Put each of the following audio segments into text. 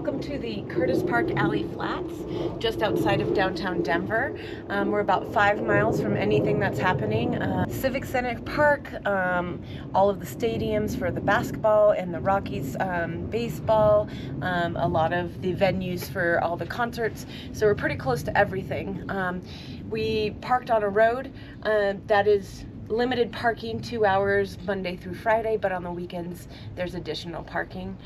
welcome to the Curtis Park Alley Flats, just outside of downtown Denver. We're about 5 miles from anything that's happening. Civic Center Park, all of the stadiums for the basketball and the Rockies baseball, a lot of the venues for all the concerts. So we're pretty close to everything. We parked on a road that is limited parking, 2 hours Monday through Friday, but on the weekends there's additional parking.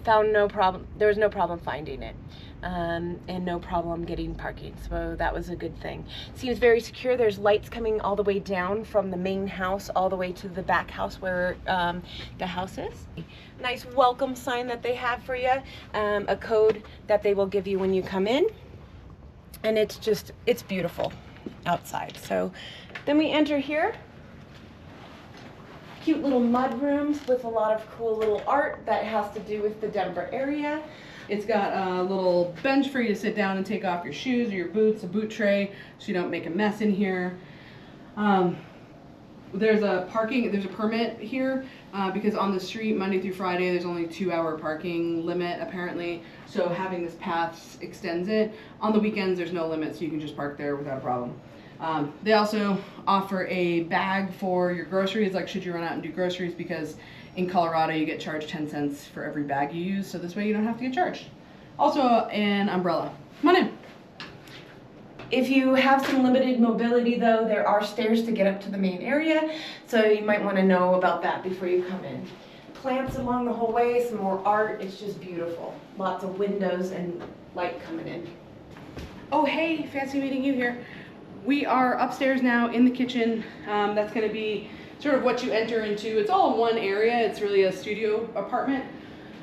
Found no problem, there was no problem finding it, and no problem getting parking, so that was a good thing. Seems very secure. There's lights coming all the way down from the main house all the way to the back house where the house is. Nice welcome sign that they have for you, a code that they will give you when you come in, and it's beautiful outside. So then we enter here. Cute little mud rooms with a lot of cool little art that has to do with the Denver area. It's got a little bench for you to sit down and take off your shoes or your boots, a boot tray, so you don't make a mess in here. There's a permit here because on the street Monday through Friday there's only 2-hour parking limit apparently, so having this path extends it. On the weekends there's no limit, so you can just park there without a problem. They also offer a bag for your groceries, like should you run out and do groceries, because in Colorado you get charged 10 cents for every bag you use, so this way you don't have to get charged. Also an umbrella. Come on in. If you have some limited mobility though, there are stairs to get up to the main area, so you might want to know about that before you come in. Plants along the whole way, some more art, it's just beautiful. Lots of windows and light coming in. Oh hey, fancy meeting you here. We are upstairs now in the kitchen. That's going to be sort of what you enter into. It's all in one area. It's really a studio apartment.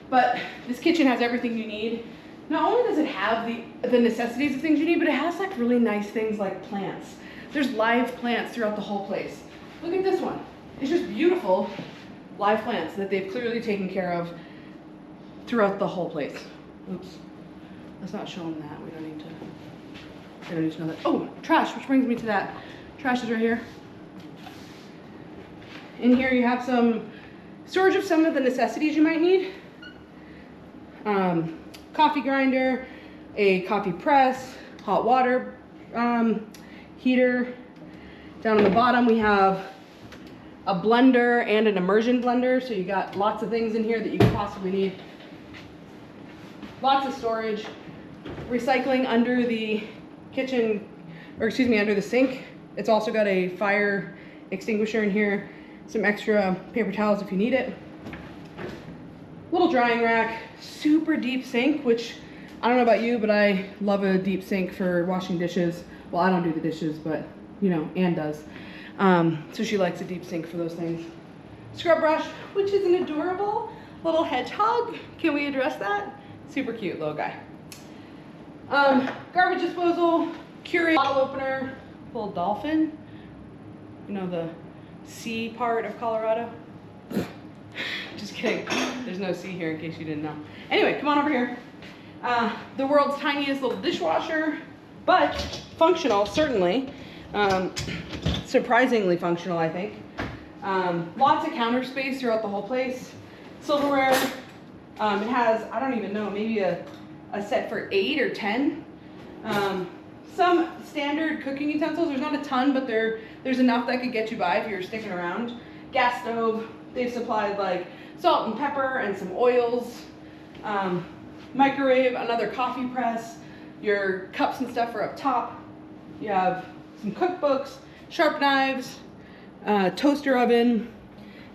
But this kitchen has everything you need. Not only does it have the necessities of things you need, but it has like really nice things like plants. There's live plants throughout the whole place. Look at this one. It's just beautiful live plants that they've clearly taken care of throughout the whole place. Oops. Let's not show them that. We don't need to. I don't need to know that. Oh, trash, which brings me to that. Trash is right here. In here you have some storage of some of the necessities you might need. Coffee grinder, a coffee press, hot water heater. Down on the bottom we have a blender and an immersion blender, so you got lots of things in here that you could possibly need. Lots of storage. Recycling under the kitchen, or excuse me, under the sink. It's also got a fire extinguisher in here, some extra paper towels if you need it. Little drying rack, super deep sink, which I don't know about you, but I love a deep sink for washing dishes. Well, I don't do the dishes, but you know, Anne does. So she likes a deep sink for those things. Scrub brush, which is an adorable little hedgehog. Can we address that? Super cute little guy. Garbage disposal, Keurig bottle opener, little dolphin. You know, the sea part of Colorado. Just kidding. There's no sea here in case you didn't know. Anyway, come on over here. The world's tiniest little dishwasher, but functional, certainly. Surprisingly functional, I think. Lots of counter space throughout the whole place. Silverware. It has, I don't even know, maybe a set for 8 or 10. Some standard cooking utensils. There's not a ton, but there's enough that could get you by if you're sticking around. Gas stove. They've supplied like salt and pepper and some oils. Microwave, another coffee press. Your cups and stuff are up top. You have some cookbooks, sharp knives, toaster oven,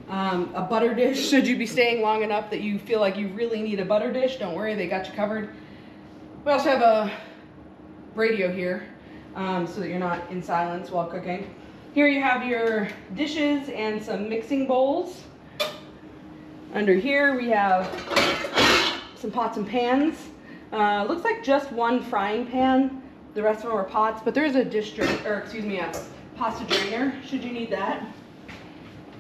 a butter dish. Should you be staying long enough that you feel like you really need a butter dish, don't worry, they got you covered. We also have a radio here, so that you're not in silence while cooking. Here you have your dishes and some mixing bowls. Under here we have some pots and pans. Looks like just one frying pan. The rest of them are pots, but there is a dish drain, or excuse me, a pasta drainer should you need that.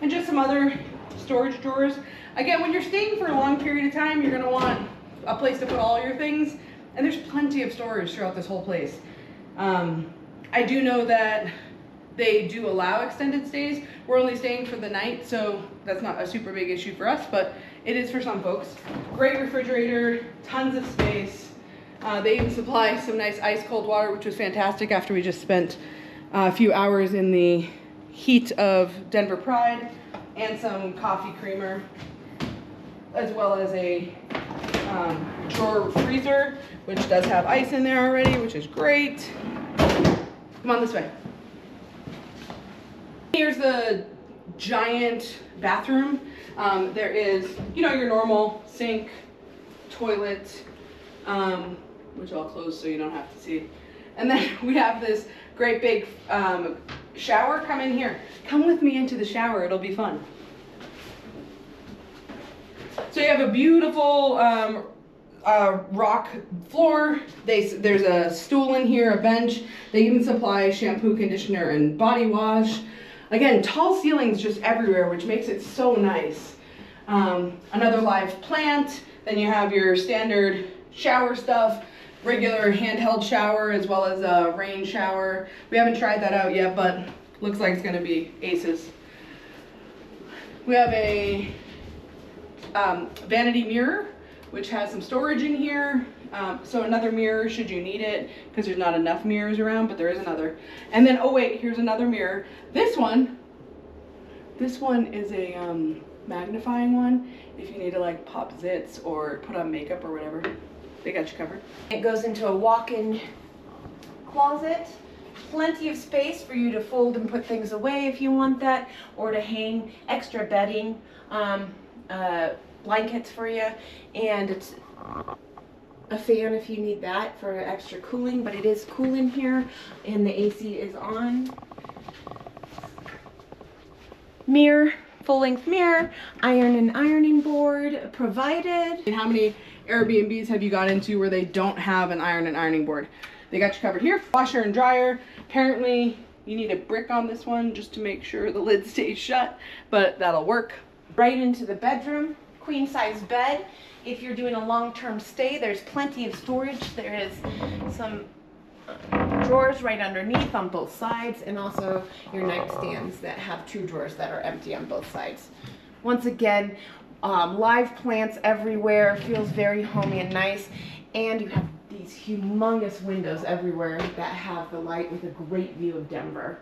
And just some other storage drawers. Again, when you're staying for a long period of time, you're gonna want a place to put all your things, and there's plenty of storage throughout this whole place. I do know that they do allow extended stays. We're only staying for the night, so that's not a super big issue for us, but it is for some folks. Great refrigerator, tons of space. They even supply some nice ice cold water, which was fantastic after we just spent a few hours in the heat of Denver Pride, and some coffee creamer, as well as a drawer freezer, which does have ice in there already, which is great. Come on this way. Here's the giant bathroom. There is, your normal sink, toilet, which I'll close so you don't have to see. And then we have this great big shower. Come in here. Come with me into the shower. It'll be fun. So you have a beautiful rock floor. There's a stool in here, a bench. They even supply shampoo, conditioner, and body wash. Again, tall ceilings just everywhere, which makes it so nice. Another live plant. Then you have your standard shower stuff, regular handheld shower, as well as a rain shower. We haven't tried that out yet, but looks like it's gonna be aces. We have a vanity mirror, which has some storage in here. So another mirror should you need it, because there's not enough mirrors around, but there is another. And then, oh wait, here's another mirror. This one is a magnifying one. If you need to like pop zits or put on makeup or whatever, they got you covered. It goes into a walk-in closet. Plenty of space for you to fold and put things away if you want that, or to hang extra bedding, blankets for you, and it's a fan if you need that for extra cooling, but it is cool in here and the AC is on. Mirror, full-length mirror, iron and ironing board provided. And how many Airbnbs have you got into where they don't have an iron and ironing board? They got you covered here. Washer and dryer. Apparently you need a brick on this one just to make sure the lid stays shut, but that'll work. Right into the bedroom, queen size bed. If you're doing a long-term stay, there's plenty of storage. There is some drawers right underneath on both sides, and also your nightstands that have 2 drawers that are empty on both sides. Once again, live plants everywhere, feels very homey and nice, and you have these humongous windows everywhere that have the light with a great view of Denver.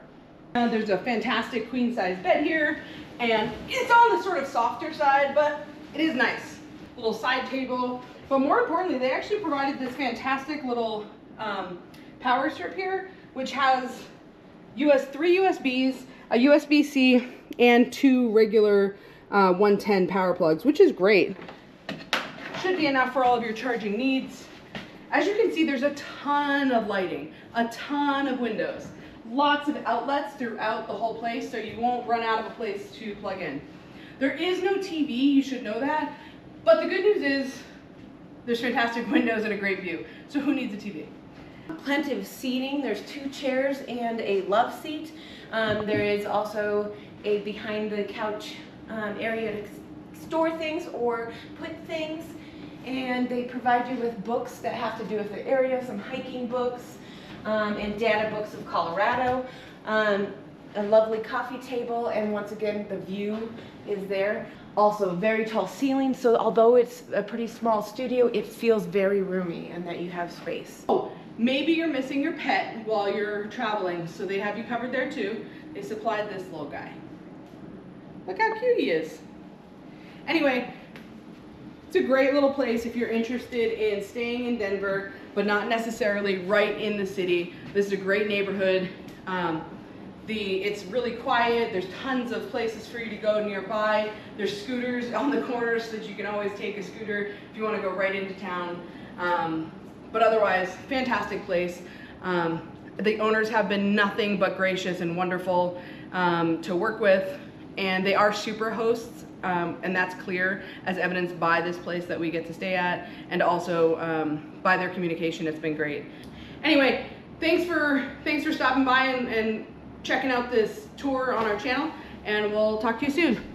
There's a fantastic queen size bed here, and it's on the sort of softer side, but it is nice. Little side table, but more importantly, they actually provided this fantastic little power strip here, which has 3 USBs, a USB-C, and 2 regular 110 power plugs, which is great. Should be enough for all of your charging needs. As you can see, there's a ton of lighting, a ton of windows, lots of outlets throughout the whole place, so you won't run out of a place to plug in. There is no TV, you should know that, but the good news is there's fantastic windows and a great view, so who needs a TV? Plenty of seating. There's 2 chairs and a love seat. There is also a behind the couch area to store things or put things, and they provide you with books that have to do with the area, some hiking books and data books of Colorado, a lovely coffee table, and once again the view is there. Also very tall ceilings, so although it's a pretty small studio, it feels very roomy and that you have space. Oh, maybe you're missing your pet while you're traveling, so they have you covered there too. They supplied this little guy. Look how cute he is. Anyway, it's a great little place if you're interested in staying in Denver, but not necessarily right in the city. This is a great neighborhood. It's really quiet. There's tons of places for you to go nearby. There's scooters on the corners so that you can always take a scooter if you want to go right into town. But otherwise, fantastic place. The owners have been nothing but gracious and wonderful to work with, and they are super hosts, and that's clear as evidenced by this place that we get to stay at, and also by their communication. It's been great. Anyway, thanks for stopping by and checking out this tour on our channel, and we'll talk to you soon.